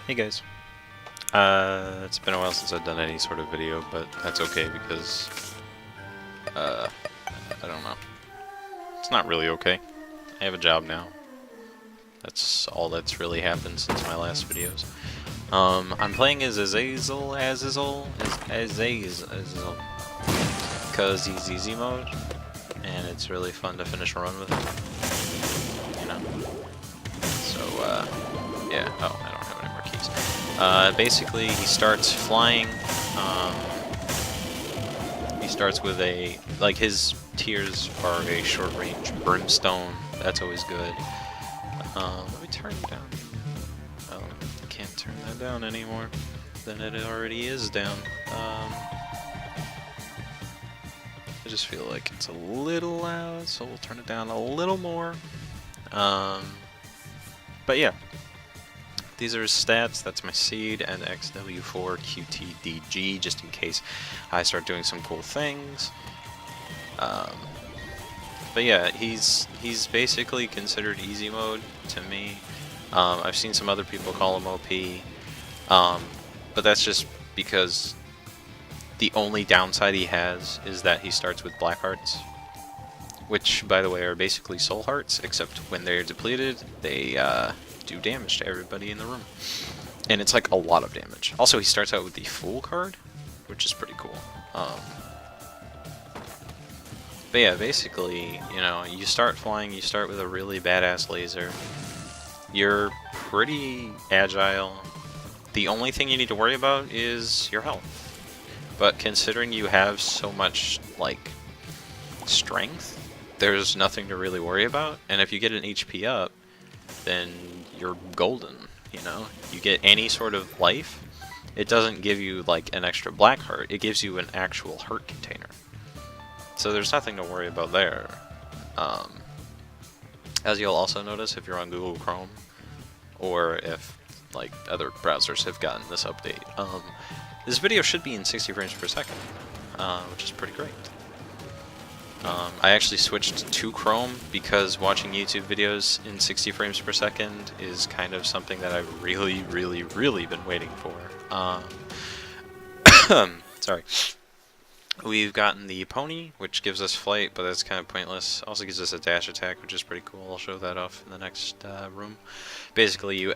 Hey guys. It's been a while since I've done any sort of video, but that's okay because, I don't know. It's not really okay. I have a job now. That's all that's really happened since my last videos. I'm playing as Azazel, because he's easy mode, and it's really fun to finish a run with him, you know? So, yeah. Oh, I don't have any more keys. Basically, he starts flying. He starts with like his tiers are a short-range brimstone. That's always good. Let me turn it down. Oh, I can't turn that down anymore. Then it already is down. I just feel like it's a little loud, so we'll turn it down a little more. But yeah. These are his stats. That's my seed and XW4 QTDG, just in case I start doing some cool things. But yeah, he's basically considered easy mode to me. I've seen some other people call him OP, but that's just because the only downside he has is that he starts with black hearts, which, by the way, are basically soul hearts, except when they're depleted, they do damage to everybody in the room. And it's like a lot of damage. Also, he starts out with the Fool card, which is pretty cool. But yeah, basically, you know, you start flying, you start with a really badass laser. You're pretty agile. The only thing you need to worry about is your health. But considering you have so much, like, strength, there's nothing to really worry about. And if you get an HP up, then you're golden, you know? You get any sort of life. It doesn't give you, like, an extra black heart. It gives you an actual heart container. So there's nothing to worry about there. As you'll also notice if you're on Google Chrome, or if, like, other browsers have gotten this update, this video should be in 60 frames per second, which is pretty great. I actually switched to Chrome because watching YouTube videos in 60 frames per second is kind of something that I've really been waiting for. Sorry. We've gotten the pony, which gives us flight, but that's kind of pointless. Also gives us a dash attack, which is pretty cool. I'll show that off in the next room. Basically,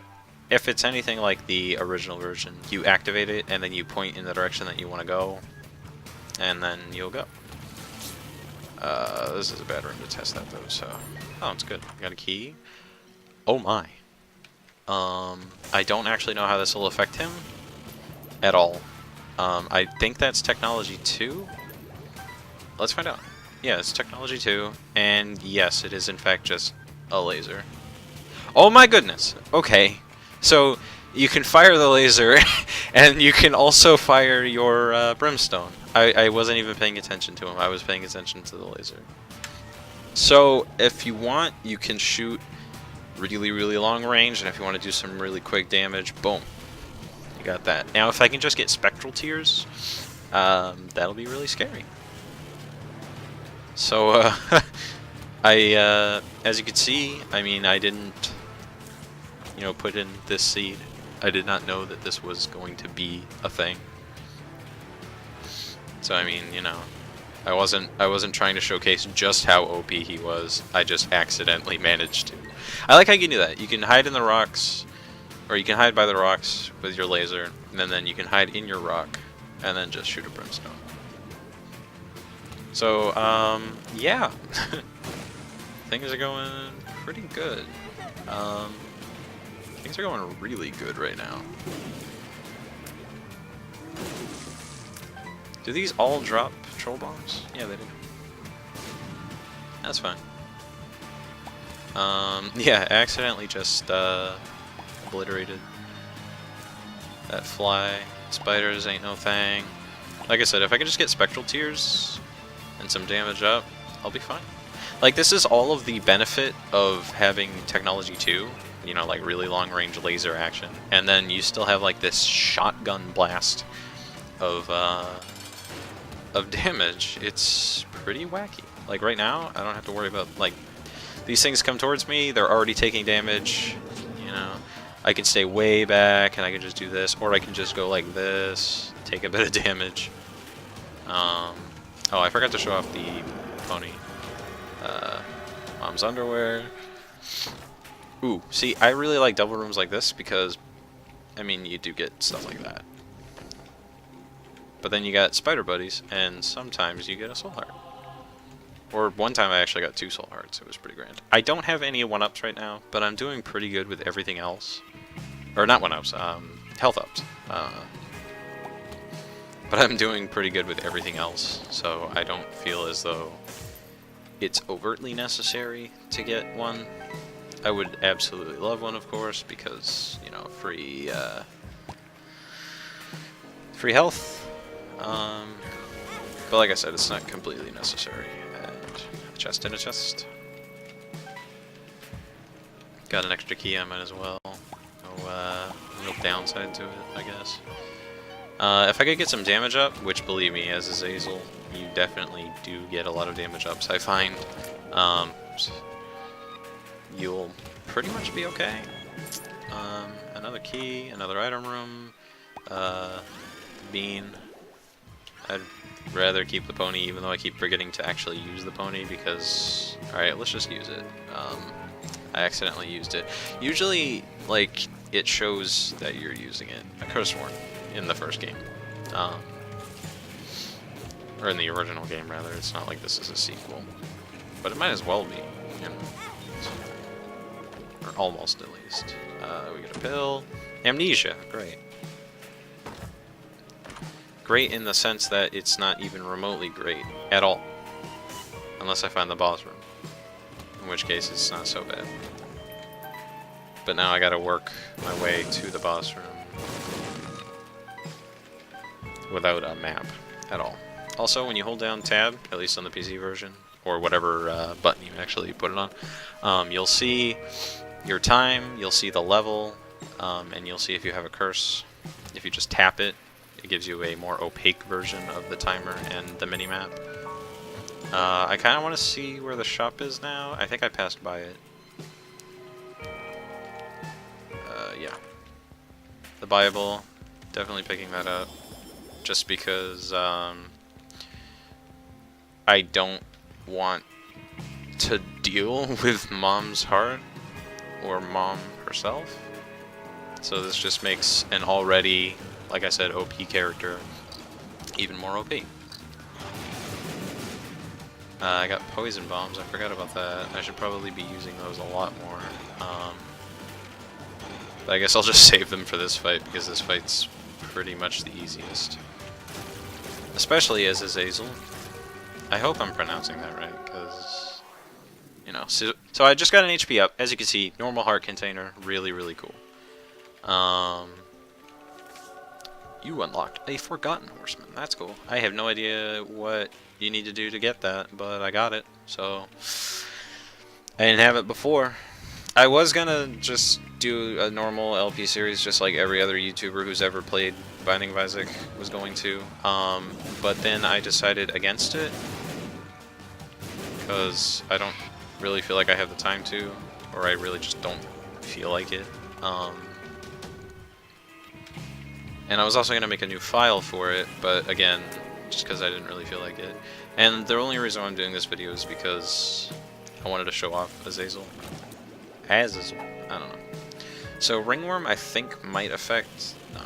if it's anything like the original version, you activate it, and then you point in the direction that you want to go, and then you'll go. This is a bad room to test that, though, so... Oh, it's good. Got a key. Oh my. I don't actually know how this will affect him at all. I think that's Technology 2. Let's find out. Yeah, it's Technology 2, and yes, it is in fact just a laser. Oh my goodness! Okay, so you can fire the laser, and you can also fire your brimstone. I wasn't even paying attention to him, I was paying attention to the laser. So, if you want, you can shoot really long range, and if you want to do some really quick damage, boom. Got that. Now, if I can just get spectral tears, that'll be really scary. So, as you can see, I mean, I didn't, you know, put in this seed. I did not know that this was going to be a thing. So, I mean, you know, I wasn't trying to showcase just how OP he was. I just accidentally managed to. I like how you can do that. You can hide in the rocks. Or you can hide by the rocks with your laser, and then you can hide in your rock, and then just shoot a brimstone. So, yeah. Things are going pretty good. Things are going really good right now. Do these all drop patrol bombs? Yeah, they do. That's fine. Yeah, accidentally just, obliterated that fly. Spiders ain't no thing. Like I said, if I can just get spectral tears and some damage up, I'll be fine. Like, this is all of the benefit of having Technology 2, you know, like really long range laser action, and then you still have like this shotgun blast of damage. It's pretty wacky. Like right now, I don't have to worry about, like, these things come towards me, they're already taking damage, you know. I can stay way back and I can just do this, or I can just go like this, take a bit of damage. Oh, I forgot to show off the pony. Mom's underwear. Ooh, see, I really like double rooms like this because, I mean, you do get stuff like that. But then you got spider buddies, and sometimes you get a soul heart. Or one time I actually got 2 soul hearts. It was pretty grand. I don't have any 1-ups right now, but I'm doing pretty good with everything else. Or not 1-ups, health ups. But I'm doing pretty good with everything else, so I don't feel as though it's overtly necessary to get one. I would absolutely love one, of course, because, you know, free health. But like I said, it's not completely necessary. And a chest and a chest. Got an extra key, I might as well. No real downside to it, I guess. If I could get some damage up, which believe me, as Azazel, you definitely do get a lot of damage ups, I find. You'll pretty much be okay. Another key, another item room, bean. I'd rather keep the pony, even though I keep forgetting to actually use the pony, because... Alright, let's just use it. I accidentally used it. Usually, like, it shows that you're using it. I could have sworn in the first game. Or in the original game, rather. It's not like this is a sequel. But it might as well be. You know. Or almost, at least. We get a pill. Amnesia. Great. Great in the sense that it's not even remotely great at all. Unless I find the boss room. In which case, it's not so bad. But now I gotta work my way to the boss room without a map at all. Also, when you hold down tab, at least on the PC version, or whatever button you actually put it on, you'll see your time, you'll see the level, and you'll see if you have a curse. If you just tap it, it gives you a more opaque version of the timer and the mini-map. I kind of want to see where the shop is now. I think I passed by it. Yeah. The Bible, definitely picking that up. Just because I don't want to deal with Mom's heart or Mom herself. So this just makes an already, like I said, OP character even more OP. I got poison bombs, I forgot about that. I should probably be using those a lot more. But I guess I'll just save them for this fight, because this fight's pretty much the easiest. Especially as Azazel. I hope I'm pronouncing that right, because, you know. So I just got an HP up. As you can see, normal heart container. Really, really cool. You unlocked a Forgotten Horseman. That's cool. I have no idea what you need to do to get that, but I got it. So, I didn't have it before. I was gonna just do a normal LP series, just like every other YouTuber who's ever played Binding of Isaac was going to. But then I decided against it, because I don't really feel like I have the time to, or I really just don't feel like it. And I was also going to make a new file for it, but again, just because I didn't really feel like it. And the only reason I'm doing this video is because I wanted to show off Azazel. Azazel? I don't know. So Ringworm, I think, might affect... No.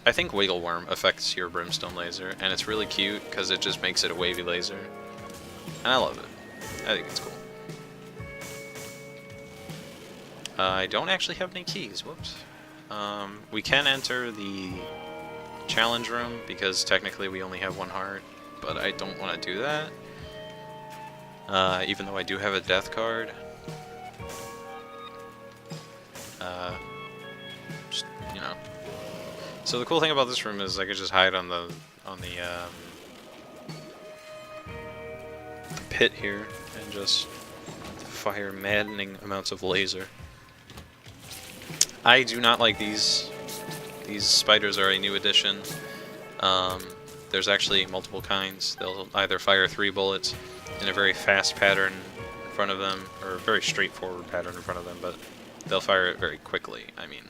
I think Wiggle Worm affects your Brimstone laser, and it's really cute because it just makes it a wavy laser. And I love it. I think it's cool. I don't actually have any keys. Whoops. We can enter the challenge room because technically we only have 1 heart, but I don't want to do that. Even though I do have a death card. Just, you know. So the cool thing about this room is I could just hide on the pit here and just fire maddening amounts of laser. I do not like these. These spiders are a new addition. There's actually multiple kinds. They'll either fire 3 bullets in a very fast pattern in front of them, or a very straightforward pattern in front of them, but they'll fire it very quickly. I mean,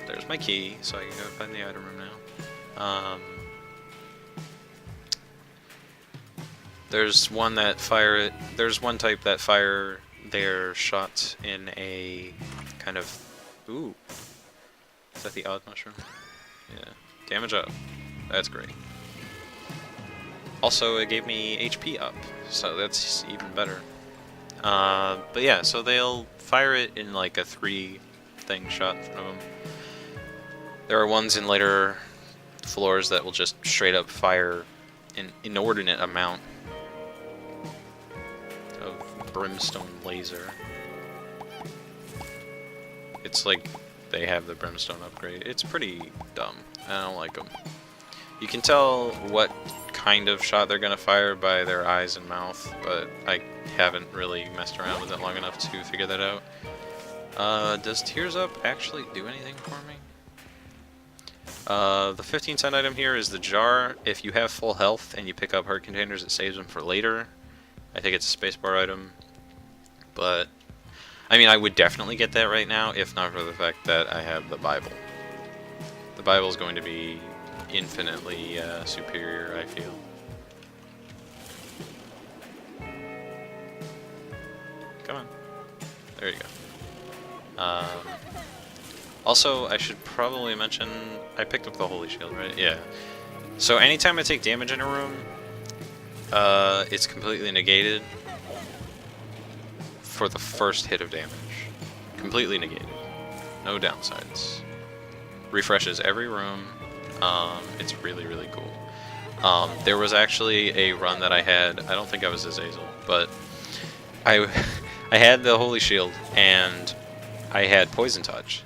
there's my key, so I can go find the item room now. There's one that fire it. There's one type that fire their shots in a kind of. Ooh, is that the odd mushroom? Yeah, damage up. That's great. Also, it gave me HP up, so that's even better. But yeah, so they'll fire it in like a 3-thing shot in front of them. There are ones in later floors that will just straight up fire an inordinate amount of brimstone laser. It's like they have the brimstone upgrade. It's pretty dumb. I don't like them. You can tell what kind of shot they're gonna fire by their eyes and mouth, but I haven't really messed around with it long enough to figure that out. Does Tears Up actually do anything for me? The 15-cent item here is the jar. If you have full health and you pick up heart containers, it saves them for later. I think it's a spacebar item, but I mean, I would definitely get that right now, if not for the fact that I have the Bible. The Bible is going to be infinitely superior, I feel. Come on. There you go. Also, I should probably mention, I picked up the Holy Shield, right? Yeah. So anytime I take damage in a room, it's completely negated for the first hit of damage. Completely negated. No downsides. Refreshes every room. It's really, really cool. There was actually a run that I had, I don't think I was Azazel, but I had the Holy Shield and I had Poison Touch.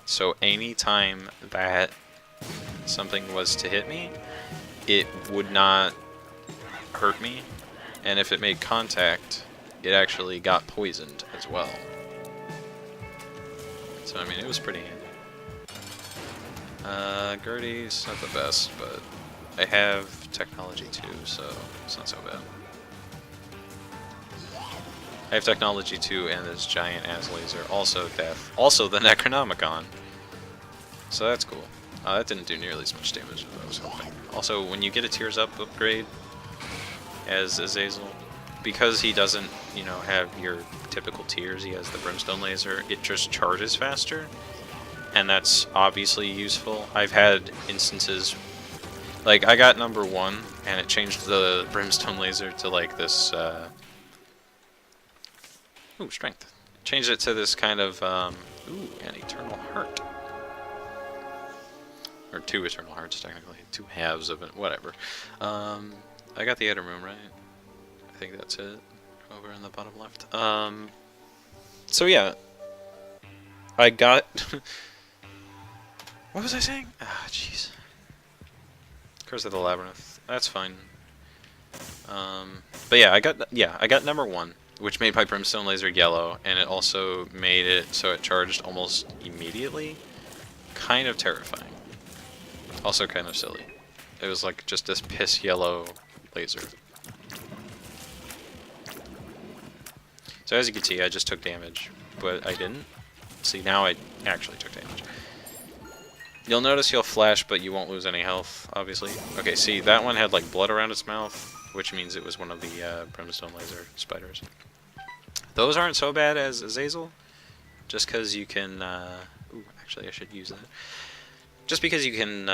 So anytime that something was to hit me, it would not hurt me, and if it made contact, it actually got poisoned as well. So I mean, it was pretty handy. Gertie's not the best, but I have technology too, so it's not so bad. I have technology too, and this giant ass laser, also death, also the Necronomicon. So that's cool. That didn't do nearly as much damage as I was hoping. Also, when you get a Tears Up upgrade as Azazel, because he doesn't, you know, have your typical tears, he has the Brimstone laser, it just charges faster, and that's obviously useful. I've had instances, like I got number 1, and it changed the Brimstone laser to like this, ooh, strength. Changed it to this kind of, ooh, an Eternal Heart. Or 2 Eternal Hearts, technically. 2 halves of it, whatever. I got the item room, right? I think that's it. Over in the bottom left. So yeah. I got... What was I saying? Ah, jeez. Curse of the Labyrinth. That's fine. But yeah, I got number 1, which made my Brimstone laser yellow, and it also made it so it charged almost immediately. Kind of terrifying. Also kind of silly. It was like just this piss yellow laser. So as you can see, I just took damage, but I didn't. See, now I actually took damage. You'll notice you'll flash, but you won't lose any health, obviously. Okay, see, that one had like blood around its mouth, which means it was one of the Brimstone laser spiders. Those aren't so bad as Azazel, just because you can... ooh, actually I should use that. Just because you can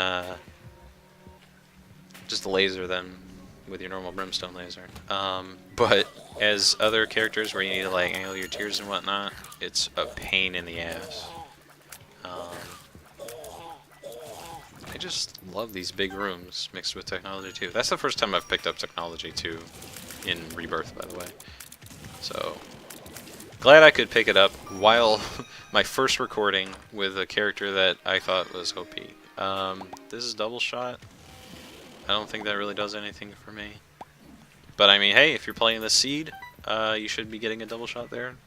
just laser them with your normal Brimstone laser. But as other characters where you need to like angle your tears and whatnot, it's a pain in the ass. I just love these big rooms mixed with technology too. That's the first time I've picked up technology too in Rebirth, by the way. So glad I could pick it up while my first recording with a character that I thought was OP. This is double shot. I don't think that really does anything for me. But I mean, hey, if you're playing the Seed, you should be getting a double shot there.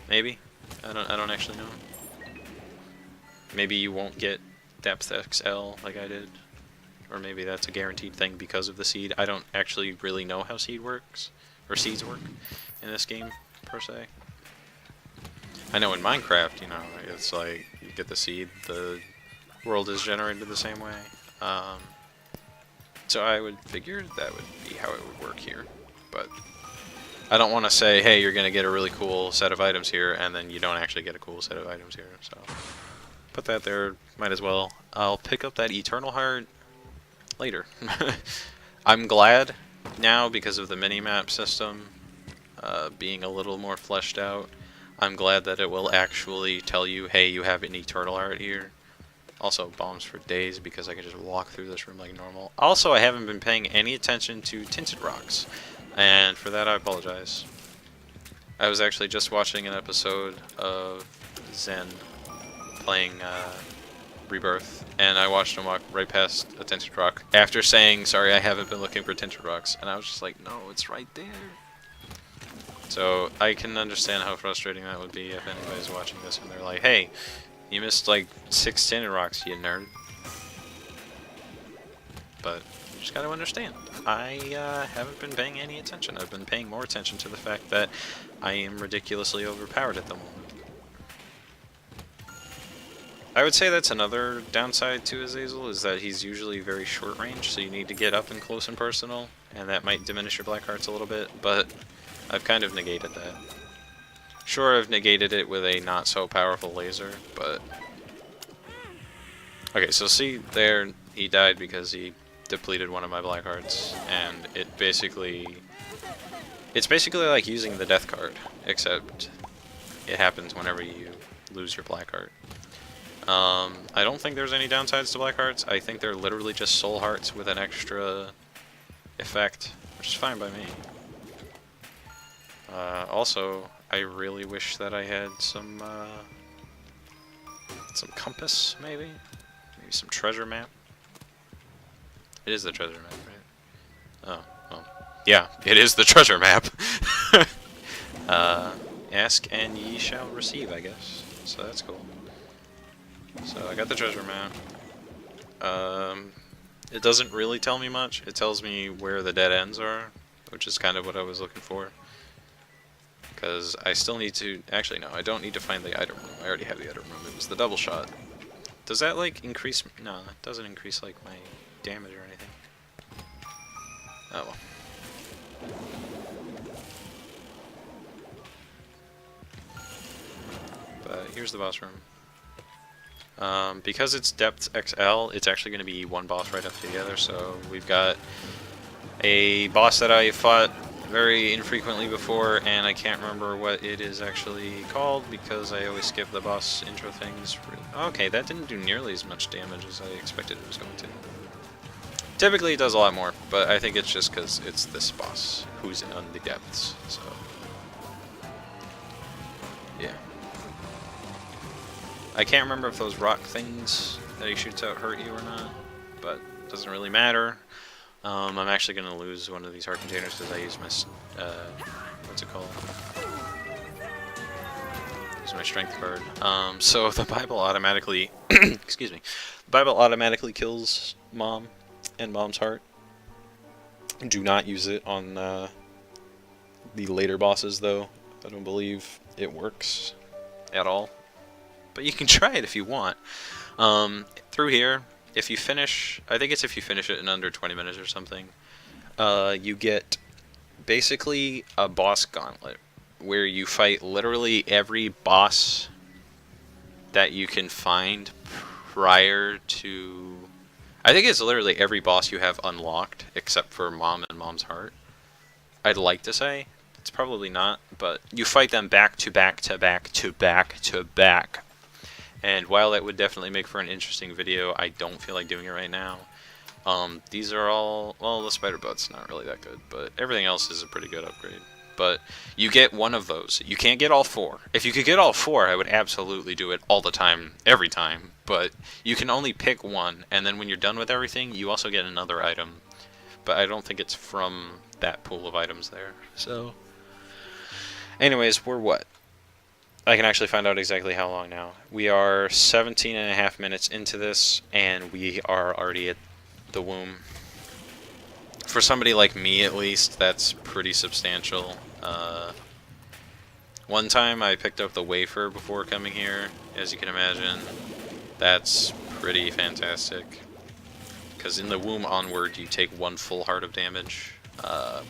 Maybe. I don't actually know. Maybe you won't get Depth XL like I did. Or maybe that's a guaranteed thing because of the Seed. I don't actually really know how Seed works, or Seeds work in this game, per se. I know in Minecraft, you know, it's like you get the seed, the world is generated the same way. So I would figure that would be how it would work here. But I don't want to say, hey, you're going to get a really cool set of items here, and then you don't actually get a cool set of items here. So put that there, might as well. I'll pick up that Eternal Heart later. I'm glad now because of the mini-map system being a little more fleshed out. I'm glad that it will actually tell you, hey, you have an Eternal Heart here. Also, bombs for days because I can just walk through this room like normal. Also, I haven't been paying any attention to tinted rocks, and for that I apologize. I was actually just watching an episode of Zen playing Rebirth, and I watched him walk right past a tinted rock after saying, sorry, I haven't been looking for tinted rocks, and I was just like, no, it's right there. So I can understand how frustrating that would be if anybody's watching this and they're like, hey, you missed like 6 tinted rocks, you nerd. But you just gotta understand, I haven't been paying any attention. I've been paying more attention to the fact that I am ridiculously overpowered at the moment. I would say that's another downside to Azazel, is that he's usually very short range, so you need to get up and close and personal, and that might diminish your black hearts a little bit, but I've kind of negated that. Sure, I've negated it with a not so powerful laser, but... Okay, so see there, he died because he depleted one of my black hearts, and it's basically like using the death card, except it happens whenever you lose your black heart. I don't think there's any downsides to black hearts. I think they're literally just soul hearts with an extra effect, which is fine by me. Also, I really wish that I had some compass, maybe some treasure map. It is the treasure map, right? Oh, well, yeah, it is the treasure map. Ask and ye shall receive, I guess. So that's cool. So I got the treasure map. It doesn't really tell me much. It tells me where the dead ends are, which is kind of what I was looking for. Because I still need to... Actually, no, I don't need to find the item room. I already have the item room. It was the double shot. Does that, like, increase... No, it doesn't increase, like, my damage or anything. Oh, well. But here's the boss room. Because it's depth XL, it's actually going to be one boss right up together. So we've got a boss that I fought very infrequently before, and I can't remember what it is actually called because I always skip the boss intro things. Okay, that didn't do nearly as much damage as I expected it was going to. Typically it does a lot more, but I think it's just because it's this boss who's in the depths, so... Yeah. I can't remember if those rock things that he shoots out hurt you or not, but it doesn't really matter. I'm actually going to lose one of these heart containers because I use my, what's it called? Use my strength card. So the Bible automatically, excuse me, the Bible automatically kills Mom and Mom's heart. Do not use it on the later bosses though. I don't believe it works at all. But you can try it if you want. Through here, if you finish, I think it's if you finish it in under 20 minutes or something, you get basically a boss gauntlet where you fight literally every boss that you can find prior to... I think it's literally every boss you have unlocked except for Mom and Mom's heart. I'd like to say. It's probably not, but you fight them back to back to back to back to back. And while that would definitely make for an interesting video, I don't feel like doing it right now. These are all... Well, the spider butt's not really that good, but everything else is a pretty good upgrade. But you get one of those. You can't get all 4. If you could get all 4, I would absolutely do it all the time, every time. But you can only pick one, and then when you're done with everything, you also get another item. But I don't think it's from that pool of items there. So, anyways, we're what? I can actually find out exactly how long now. We are 17.5 minutes into this, and we are already at the womb. For somebody like me, at least, that's pretty substantial. One time I picked up the wafer before coming here, as you can imagine. That's pretty fantastic. Because in the womb onward, you take 1 full heart of damage,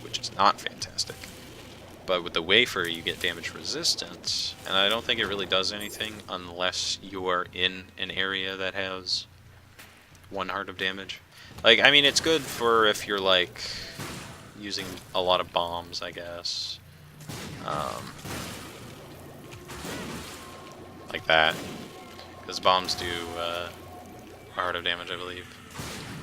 which is not fantastic. But with the wafer, you get damage resistance, and I don't think it really does anything unless you are in an area that has 1 heart of damage. Like, I mean, it's good for if you're, like, using a lot of bombs, I guess. Like that. Because bombs do a heart of damage, I believe.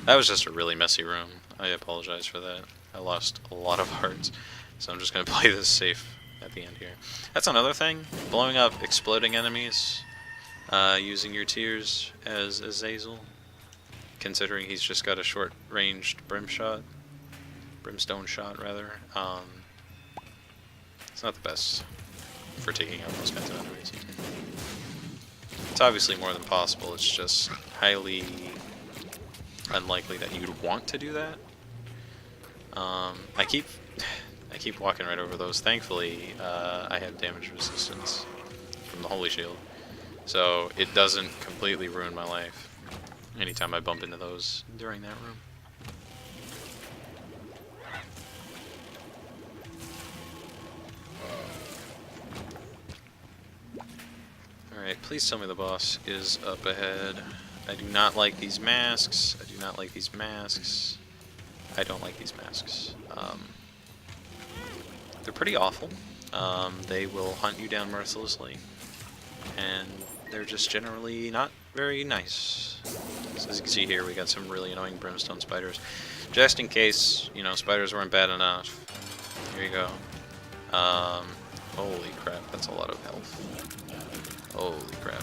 That was just a really messy room. I apologize for that. I lost a lot of hearts. So I'm just going to play this safe at the end here. That's another thing. Blowing up exploding enemies using your tears as Azazel. Considering he's just got a short-ranged brimstone shot, rather. It's not the best for taking out those kinds of enemies. It's obviously more than possible, it's just highly unlikely that you'd want to do that. I keep walking right over those. Thankfully, I have damage resistance from the Holy Shield, so it doesn't completely ruin my life anytime I bump into those during that room. Alright, please tell me the boss is up ahead. I do not like these masks. I do not like these masks. I don't like these masks. They're pretty awful. They will hunt you down mercilessly. And they're just generally not very nice. So as you can see here, we got some really annoying brimstone spiders. Just in case, you know, spiders weren't bad enough. Here you go. Holy crap, that's a lot of health. Holy crap.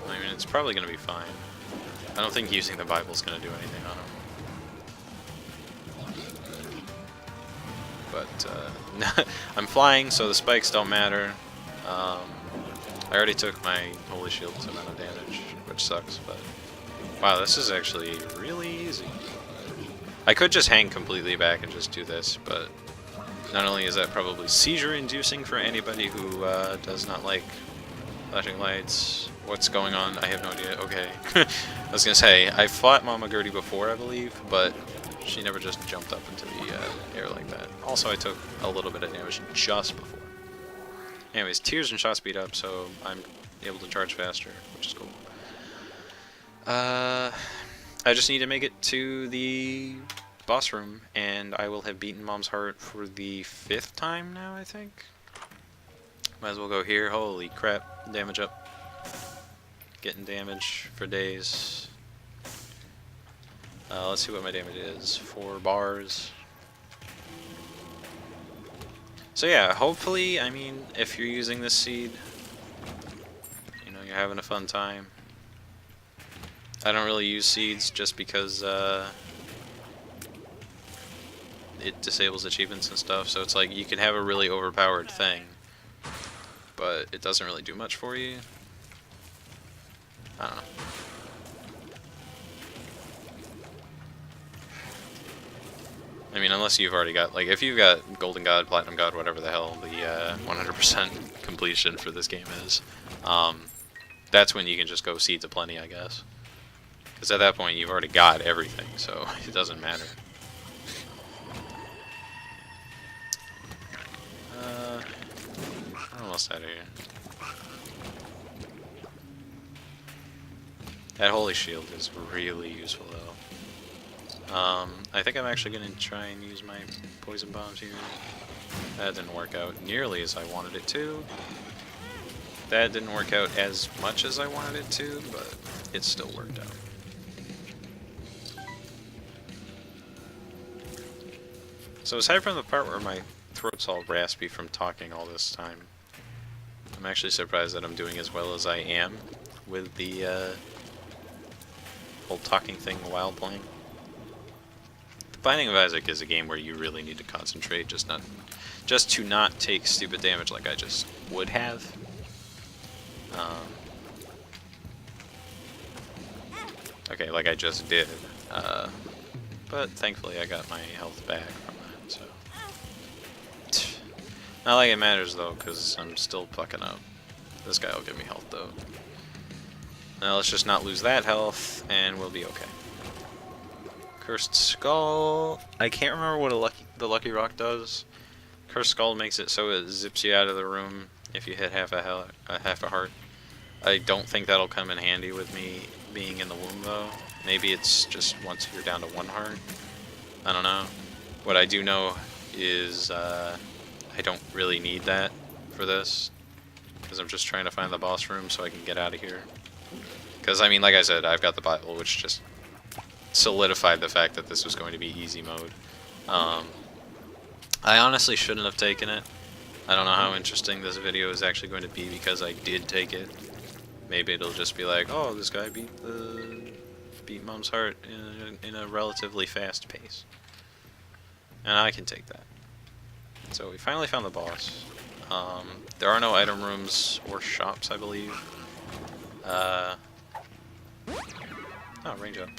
I mean, it's probably going to be fine. I don't think using the Bible's going to do anything on him. But, I'm flying, so the spikes don't matter. I already took my Holy Shield's amount of damage, which sucks, but... Wow, this is actually really easy. I could just hang completely back and just do this, but... Not only is that probably seizure-inducing for anybody who does not like flashing lights. What's going on? I have no idea. Okay. I was gonna say, I fought Mama Gertie before, I believe, but she never just jumped up into the air like that. Also, I took a little bit of damage just before. Anyways, tears and shot speed up, so I'm able to charge faster, which is cool. I just need to make it to the boss room, and I will have beaten Mom's heart for the 5th time now, I think. Might as well go here. Holy crap, damage up. Getting damage for days. Let's see what my damage is. 4 bars. So yeah, hopefully, I mean, if you're using this seed, you know, you're having a fun time. I don't really use seeds just because, it disables achievements and stuff, so it's like you can have a really overpowered thing, but it doesn't really do much for you. I don't know. I mean, unless you've already got, like, if you've got Golden God, Platinum God, whatever the hell the 100% completion for this game is, that's when you can just go seeds aplenty, I guess. Because at that point, you've already got everything, so it doesn't matter. Almost out of here. That Holy Shield is really useful, though. I think I'm actually going to try and use my poison bombs here. That didn't work out nearly as I wanted it to. That didn't work out as much as I wanted it to, but it still worked out. So aside from the part where my throat's all raspy from talking all this time, I'm actually surprised that I'm doing as well as I am with the whole talking thing while playing. The Binding of Isaac is a game where you really need to concentrate, just to not take stupid damage like I just would have. Okay, like I just did. But thankfully I got my health back from that, so... Not like it matters though, because I'm still fucking up. This guy will give me health though. Now let's just not lose that health, and we'll be okay. Cursed Skull... I can't remember what the Lucky Rock does. Cursed Skull makes it so it zips you out of the room if you hit half a heart. I don't think that'll come in handy with me being in the womb though. Maybe it's just once you're down to 1 heart. I don't know. What I do know is I don't really need that for this, because I'm just trying to find the boss room so I can get out of here. Because, I mean, like I said, I've got the Bible, which just solidified the fact that this was going to be easy mode. I honestly shouldn't have taken it. I don't know how interesting this video is actually going to be because I did take it. Maybe it'll just be like, oh, this guy beat Mom's heart in a relatively fast pace. And I can take that. So we finally found the boss. There are no item rooms or shops, I believe. Oh, range up.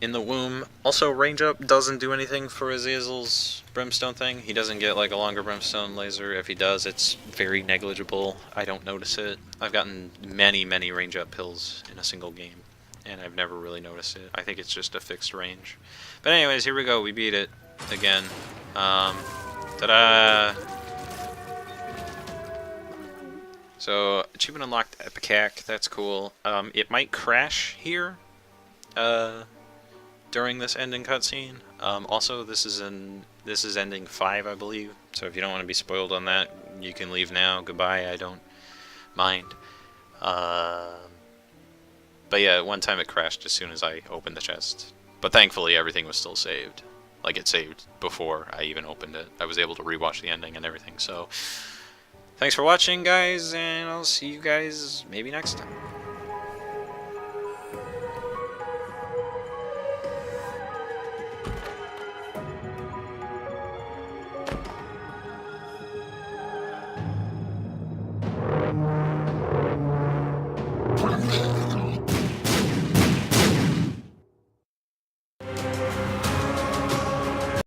In the womb. Also, range up doesn't do anything for Azazel's brimstone thing. He doesn't get like a longer brimstone laser. If he does, it's very negligible. I don't notice it. I've gotten many, many range up pills in a single game, and I've never really noticed it. I think it's just a fixed range. But anyways, here we go. We beat it again. Ta-da! So, achievement unlocked Epic Hack. That's cool. It might crash here. During this ending cutscene. Also, this is ending 5, I believe. So if you don't want to be spoiled on that, you can leave now. Goodbye. I don't mind. But yeah, one time it crashed as soon as I opened the chest. But thankfully, everything was still saved. Like, it saved before I even opened it. I was able to rewatch the ending and everything. So, thanks for watching, guys, and I'll see you guys maybe next time.